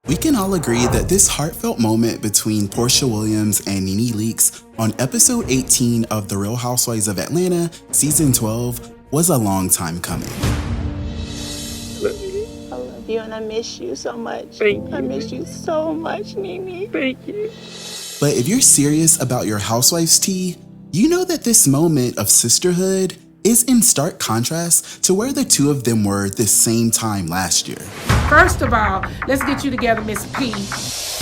We can all agree that this heartfelt moment between Porsha Williams and Nene Leakes on episode 18 of The Real Housewives of Atlanta, season 12, was a long time coming. I love you and I miss you so much. Thank you. I miss you so much, Nene. Thank you. But if you're serious about your housewives tea, you know that this moment of sisterhood is in stark contrast to where the two of them were this same time last year. First of all, let's get you together, Miss P.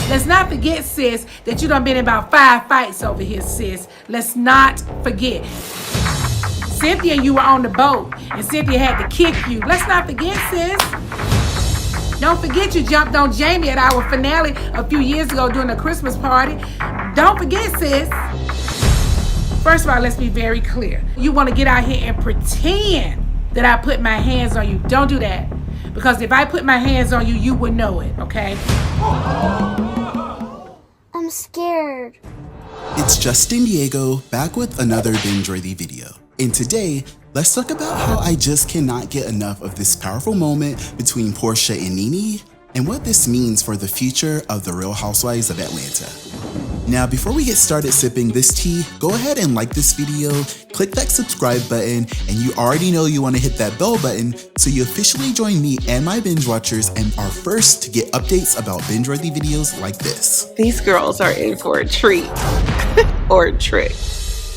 Let's not forget, sis, that you done been in about 5 fights over here, sis. Let's not forget. Cynthia and you were on the boat, and Cynthia had to kick you. Let's not forget, sis. Don't forget you jumped on Jamie at our finale a few years ago during the Christmas party. Don't forget, sis. First of all, let's be very clear. You want to get out here and pretend that I put my hands on you. Don't do that. Because if I put my hands on you, you would know it, okay? I'm scared. It's Justin Diego back with another Bingeworthy video. And today, let's talk about how I just cannot get enough of this powerful moment between Porsha and Nene and what this means for the future of the Real Housewives of Atlanta. Now, before we get started sipping this tea, go ahead and like this video, click that subscribe button, and you already know you want to hit that bell button so you officially join me and my binge watchers and are first to get updates about binge-worthy videos like this. These girls are in for a treat or a trick.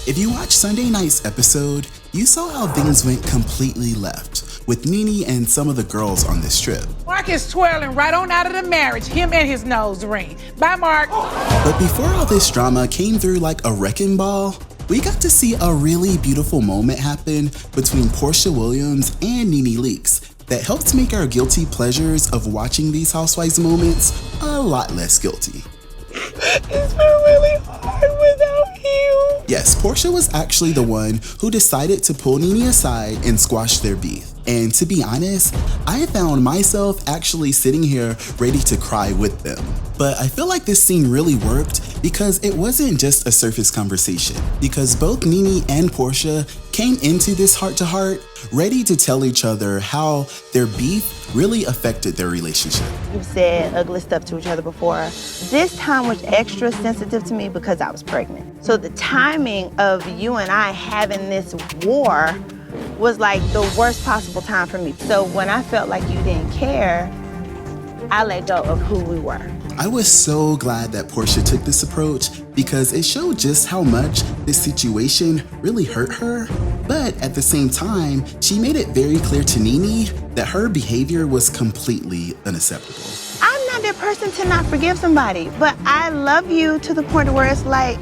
If you watched Sunday night's episode, you saw how things went completely left with Nene and some of the girls on this trip. Mark is twirling right on out of the marriage, him and his nose ring. Bye, Mark. But before all this drama came through like a wrecking ball, we got to see a really beautiful moment happen between Porsha Williams and Nene Leakes that helped make our guilty pleasures of watching these housewives moments a lot less guilty. It's been really hard without you. Yes, Porsha was actually the one who decided to pull Nene aside and squash their beef. And to be honest, I found myself actually sitting here ready to cry with them. But I feel like this scene really worked because it wasn't just a surface conversation, because both Nene and Porsha came into this heart-to-heart ready to tell each other how their beef really affected their relationship. You've said ugly stuff to each other before. This time was extra sensitive to me because I was pregnant. So the timing of you and I having this war was like the worst possible time for me. So when I felt like you didn't care, I let go of who we were. I was so glad that Porsha took this approach because it showed just how much this situation really hurt her. But at the same time, she made it very clear to Nene that her behavior was completely unacceptable. I'm not that person to not forgive somebody, but I love you to the point where it's like,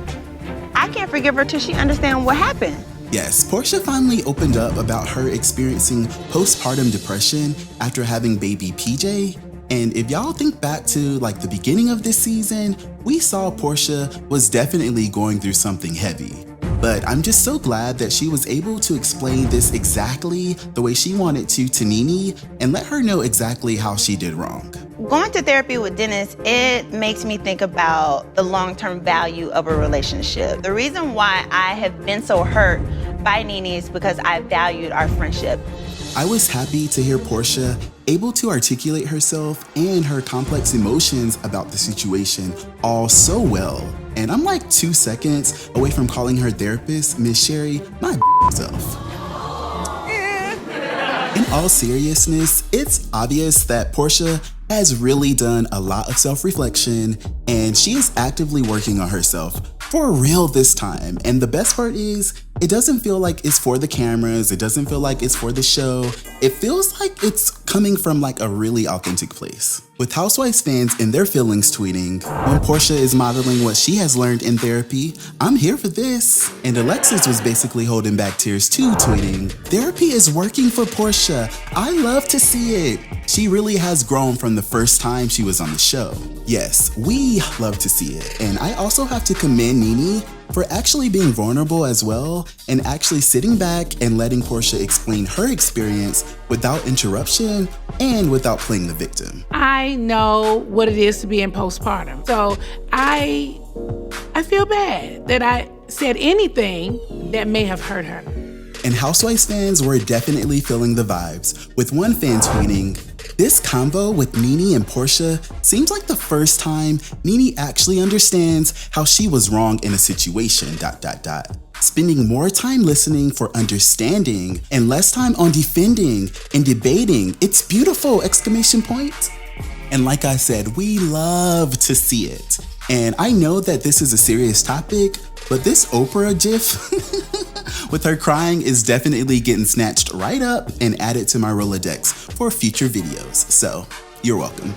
I can't forgive her till she understands what happened. Yes, Porsha finally opened up about her experiencing postpartum depression after having baby PJ. And if y'all think back to like the beginning of this season, we saw Porsha was definitely going through something heavy. But I'm just so glad that she was able to explain this exactly the way she wanted to Nene and let her know exactly how she did wrong. Going to therapy with Dennis, it makes me think about the long-term value of a relationship. The reason why I have been so hurt by Nene is because I valued our friendship. I was happy to hear Porsha able to articulate herself and her complex emotions about the situation all so well. And I'm like 2 seconds away from calling her therapist, Miss Sherry, my self. In all seriousness, it's obvious that Porsha has really done a lot of self-reflection and she is actively working on herself for real this time. And the best part is, it doesn't feel like it's for the cameras. It doesn't feel like it's for the show. It feels like it's coming from like a really authentic place. With Housewives fans in their feelings tweeting, when Porsha is modeling what she has learned in therapy, I'm here for this. And Alexis was basically holding back tears too, tweeting, therapy is working for Porsha. I love to see it. She really has grown from the first time she was on the show. Yes, we love to see it. And I also have to commend Nene for actually being vulnerable as well and actually sitting back and letting Porsha explain her experience without interruption and without playing the victim. I know what it is to be in postpartum. So I feel bad that I said anything that may have hurt her. And Housewives fans were definitely feeling the vibes, with one fan tweeting, This convo with Nene and Porsha seems like the first time Nene actually understands how she was wrong in a situation, ... Spending more time listening for understanding and less time on defending and debating. It's beautiful! ! And like I said, we love to see it. And I know that this is a serious topic, but this Oprah gif with her crying is definitely getting snatched right up and added to my Rolodex for future videos. So you're welcome.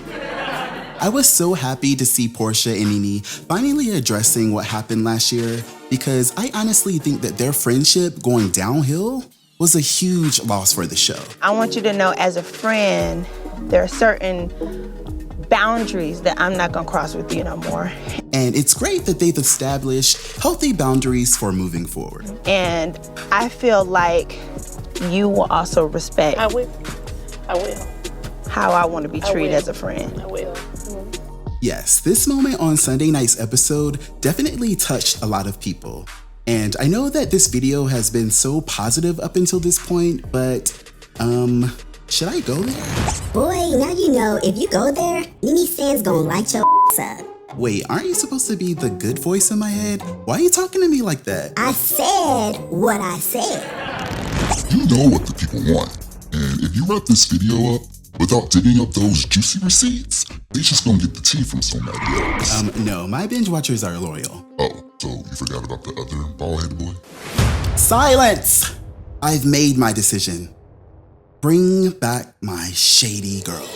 I was so happy to see Porsha and Nene finally addressing what happened last year, because I honestly think that their friendship going downhill was a huge loss for the show. I want you to know, as a friend, there are certain boundaries that I'm not gonna cross with you no more. And it's great that they've established healthy boundaries for moving forward. And I feel like you will also respect I will. how I want to be treated as a friend. I will. Yes, this moment on Sunday night's episode definitely touched a lot of people. And I know that this video has been so positive up until this point, but should I go there? Boy, now you know if you go there, Nene Sands gonna light your up. Wait, aren't you supposed to be the good voice in my head? Why are you talking to me like that? I said what I said. You know what the people want, and if you wrap this video up without digging up those juicy receipts, they just gonna get the tea from somebody else. No, my binge watchers are loyal. Oh, so you forgot about the other bald-headed boy? Silence! I've made my decision. Bring back my shady girls.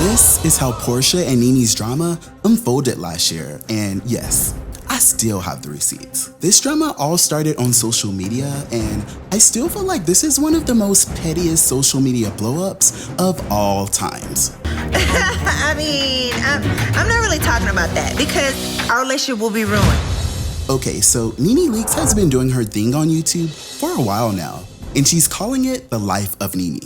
This is how Porsha and Nene's drama unfolded last year, and yes, I still have the receipts. This drama all started on social media, and I still feel like this is one of the most pettiest social media blow-ups of all times. I mean, I'm not really talking about that, because our relationship will be ruined. Okay, so Nene Leakes has been doing her thing on YouTube for a while now, and she's calling it The Life of Nene.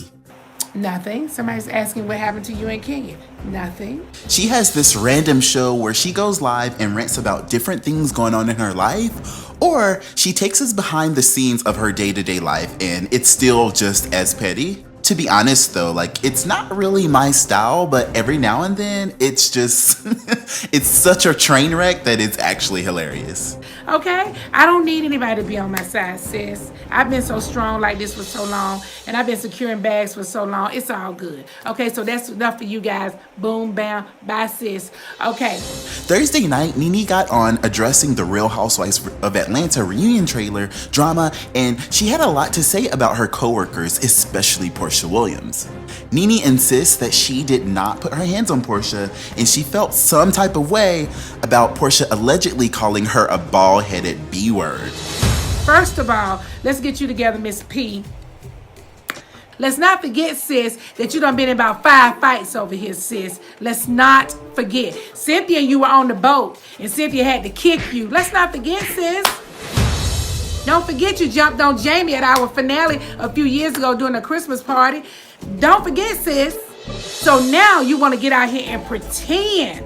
Nothing. Somebody's asking what happened to you and Kenyon. Nothing. She has this random show where she goes live and rants about different things going on in her life, or she takes us behind the scenes of her day-to-day life and it's still just as petty. To be honest though, like, it's not really my style, but every now and then it's just, it's such a train wreck that it's actually hilarious. Okay? I don't need anybody to be on my side, sis. I've been so strong like this for so long, and I've been securing bags for so long. It's all good. Okay, so that's enough for you guys. Boom, bam, bye, sis. Okay. Thursday night, Nene got on addressing the Real Housewives of Atlanta reunion trailer drama, and she had a lot to say about her coworkers, especially Porsha Williams. Nene insists that she did not put her hands on Porsha, and she felt some type of way about Porsha allegedly calling her a bald-headed B-word. First of all, let's get you together, Miss P. Let's not forget, sis, that you done been in about 5 fights over here, sis. Let's not forget. Cynthia and you were on the boat, and Cynthia had to kick you. Let's not forget, sis. Don't forget you jumped on Jamie at our finale a few years ago during a Christmas party. Don't forget, sis. So now you want to get out here and pretend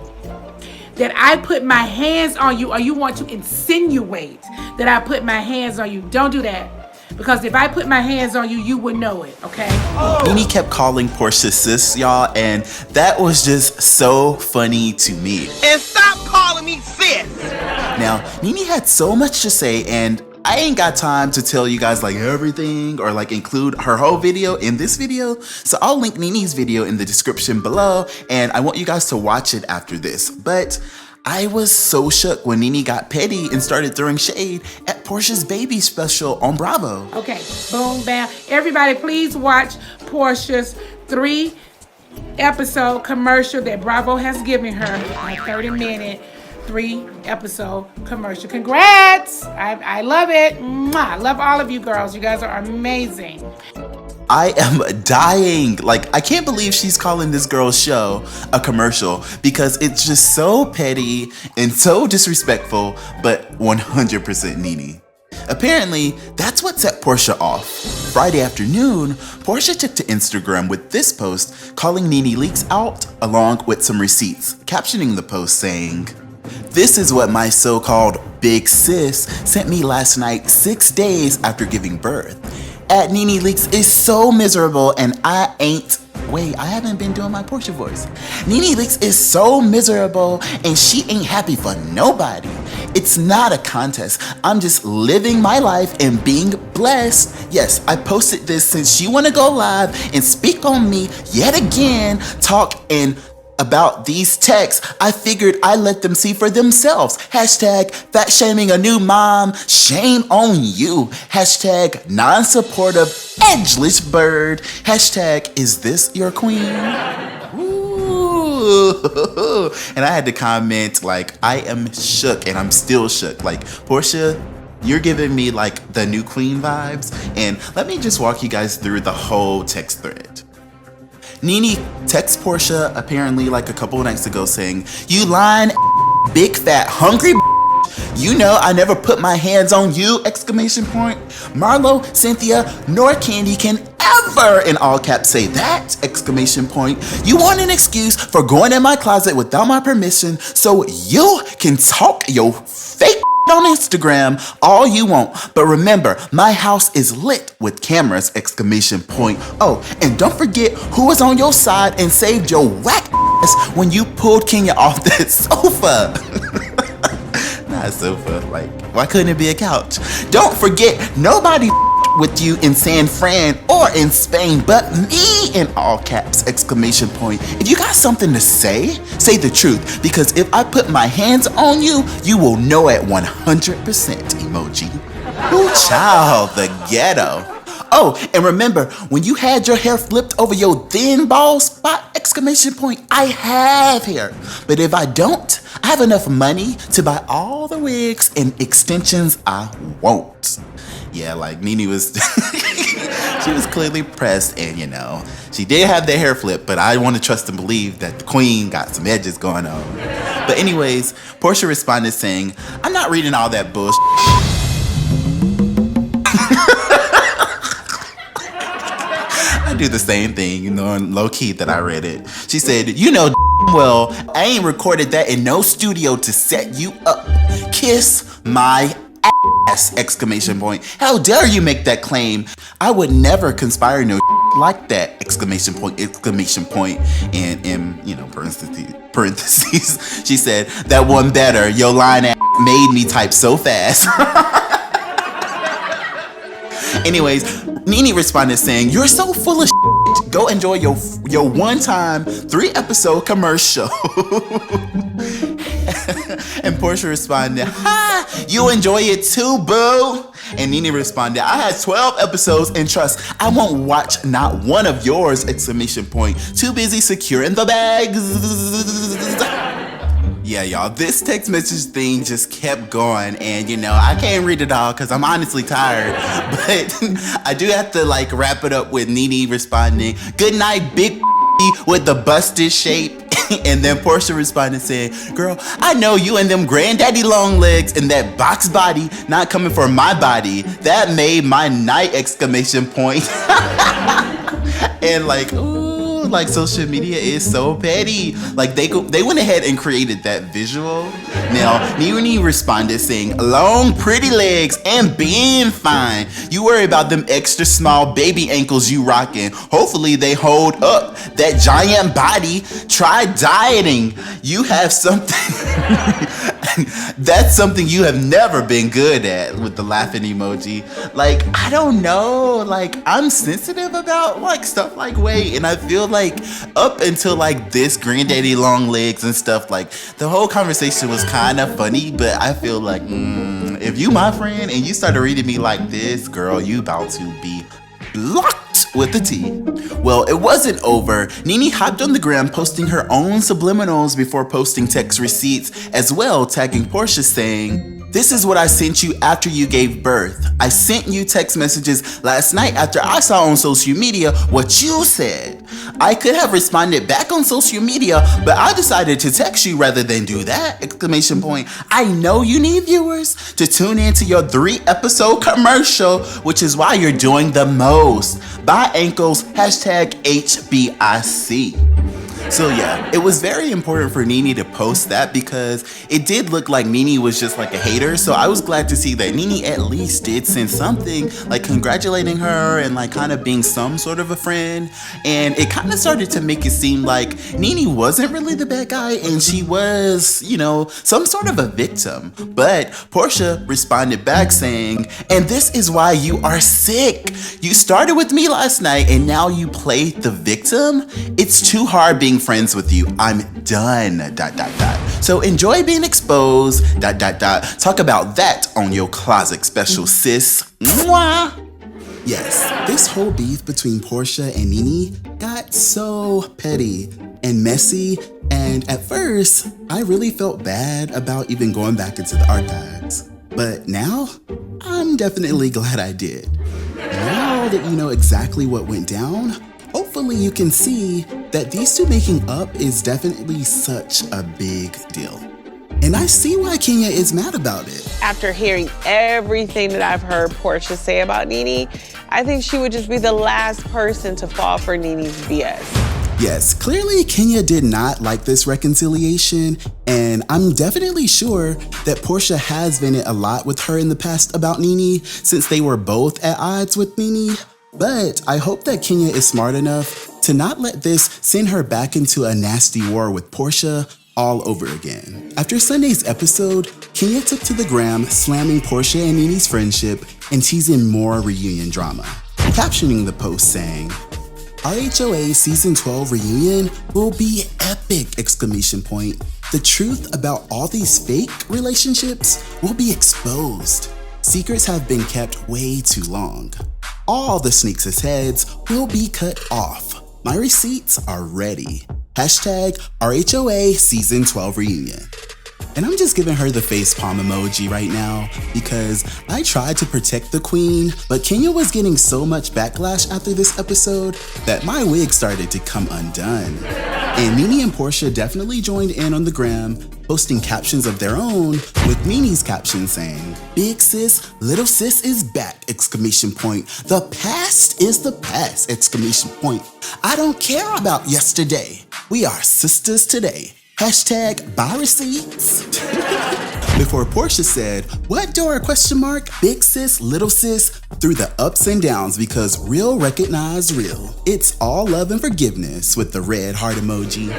that I put my hands on you, or you want to insinuate that I put my hands on you. Don't do that. Because if I put my hands on you, you would know it, okay? Nene kept calling Porsha sis, y'all, and that was just so funny to me. And stop calling me sis! Now, Nene had so much to say, and I ain't got time to tell you guys like everything or like include her whole video in this video. So I'll link Nene's video in the description below, and I want you guys to watch it after this. But I was so shook when Nene got petty and started throwing shade at Porsha's baby special on Bravo. Okay, boom, bam. Everybody, please watch Porsha's 3-episode commercial that Bravo has given her, a 30-minute 3-episode commercial. Congrats! I love it. Mwah. I love all of you girls. You guys are amazing. I am dying. Like, I can't believe she's calling this girl's show a commercial, because it's just so petty and so disrespectful, but 100% Nene. Apparently, that's what set Porsha off. Friday afternoon, Porsha took to Instagram with this post calling Nene Leakes out along with some receipts, captioning the post saying, "This is what my so-called big sis sent me last night 6 days after giving birth. At Nene Leakes is so miserable and I ain't wait, I haven't been doing my Porsha voice. Nene Leakes is so miserable and she ain't happy for nobody. It's not a contest. I'm just living my life and being blessed. Yes, I posted this since she wanna go live and speak on me yet again, talk and about these texts. I figured I'd let them see for themselves. Hashtag fat shaming a new mom. Shame on you. Hashtag non-supportive edgeless bird. Hashtag is this your queen? Ooh. And I had to comment like, I am shook and I'm still shook. Like, Porsha, you're giving me like the new queen vibes. And let me just walk you guys through the whole text thread. Nene texts Porsha apparently like a couple of nights ago saying, "You lying big fat hungry you know I never put my hands on you, exclamation point. Marlo, Cynthia, nor Candy can ever, in all caps, say that, exclamation point. You want an excuse for going in my closet without my permission so you can talk your fake on Instagram all you want. But remember, my house is lit with cameras, exclamation point. Oh, and don't forget who was on your side and saved your whack ass when you pulled Kenya off that sofa. Not a sofa, like, why couldn't it be a couch? Don't forget, nobody with you in San Fran or in Spain but me, in all caps, exclamation point. If you got something to say the truth, because if I put my hands on you, you will know it 100%, emoji. Ooh, child, the ghetto. Oh, and remember, when you had your hair flipped over your thin bald spot, exclamation point, I have hair. But if I don't, I have enough money to buy all the wigs and extensions I want. Yeah, like Nene was, she was clearly pressed and, you know, she did have the hair flip, but I want to trust and believe that the queen got some edges going on. But anyways, Porsha responded saying, I'm not reading all that bullshit. I do the same thing, you know, low key that I read it. She said, you know well, I ain't recorded that in no studio to set you up. Kiss my ass, exclamation point. How dare you make that claim? I would never conspire no like that, exclamation point, exclamation point. And in, you know, parentheses, she said, that one better, your line ass made me type so fast. Anyways, Nene responded saying, you're so full of shit. Go enjoy your one-time 3-episode commercial. And Porsha responded, ha, you enjoy it too, boo. And Nene responded, I had 12 episodes and trust, I won't watch not one of yours, exclamation point. Too busy securing the bags. Yeah, y'all, this text message thing just kept going, and you know, I can't read it all because I'm honestly tired, but I do have to like wrap it up with Nene responding, good night, big with the busted shape. And then Porsha responded saying, girl, I know you and them granddaddy long legs and that box body not coming for my body. That made my night, exclamation point. And like, ooh, like social media is so petty. Like they went ahead and created that visual. Now, Nene responded saying, long pretty legs and being fine. You worry about them extra small baby ankles you rocking. Hopefully they hold up that giant body. Try dieting. You have something. That's something you have never been good at, with the laughing emoji. Like, I don't know. Like, I'm sensitive about like stuff like weight, and I feel like up until like this granddaddy long legs and stuff, like the whole conversation was kind of funny, but I feel like if you my friend and you started reading me like this, girl, you about to be blocked with the T. Well, it wasn't over. Nene hopped on the gram posting her own subliminals before posting text receipts as well, tagging Porsha saying, this is what I sent you after you gave birth. I sent you text messages last night after I saw on social media what you said. I could have responded back on social media, but I decided to text you rather than do that, exclamation point. I know you need viewers to tune into your 3-episode commercial, which is why you're doing the most. Buy ankles, hashtag HBIC. So yeah, it was very important for Nene to post that because it did look like Nene was just like a hater. So I was glad to see that Nene at least did send something like congratulating her and like kind of being some sort of a friend. And it kind of started to make it seem like Nene wasn't really the bad guy and she was, you know, some sort of a victim. But Porsha responded back saying, "And this is why you are sick. You started with me last night and now you play the victim? It's too hard being friends with you. I'm done, ... So enjoy being exposed, ... Talk about that on your closet special, sis. Mwah. Yes, this whole beef between Porsha and Nene got so petty and messy, and at first, I really felt bad about even going back into the archives. But now, I'm definitely glad I did. Now that you know exactly what went down, hopefully you can see that these two making up is definitely such a big deal. And I see why Kenya is mad about it. After hearing everything that I've heard Porsha say about Nene, I think she would just be the last person to fall for Nene's BS. Yes, clearly Kenya did not like this reconciliation, and I'm definitely sure that Porsha has vented a lot with her in the past about Nene since they were both at odds with Nene. But I hope that Kenya is smart enough to not let this send her back into a nasty war with Porsha all over again. After Sunday's episode, Kenya took to the gram slamming Porsha and Nene's friendship and teasing more reunion drama, captioning the post saying, "RHOA Season 12 reunion will be epic! The truth about all these fake relationships will be exposed. Secrets have been kept way too long. All the sneaks' heads will be cut off. My receipts are ready. Hashtag RHOA Season 12 reunion." And I'm just giving her the face palm emoji right now because I tried to protect the queen, but Kenya was getting so much backlash after this episode that my wig started to come undone. And Nene and Porsha definitely joined in on the gram, posting captions of their own, with Nene's caption saying, "Big sis, little sis is back! The past is the past! I don't care about yesterday. We are sisters today. Hashtag buy receipts." Before Porsha said, "What door? ? Big sis, little sis," through the ups and downs because real recognize real. It's all love and forgiveness with the red heart emoji.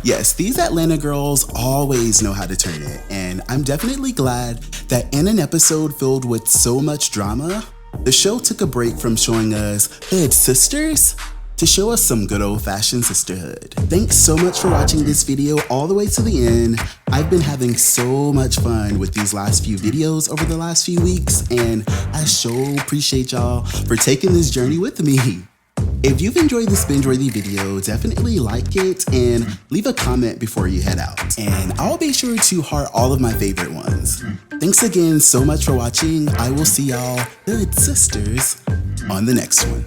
Yes, these Atlanta girls always know how to turn it, and I'm definitely glad that in an episode filled with so much drama, the show took a break from showing us hood sisters to show us some good old-fashioned sisterhood. Thanks so much for watching this video all the way to the end. I've been having so much fun with these last few videos over the last few weeks, and I sure appreciate y'all for taking this journey with me. If you've enjoyed this binge-worthy video, definitely like it and leave a comment before you head out. And I'll be sure to heart all of my favorite ones. Thanks again so much for watching. I will see y'all, good sisters, on the next one.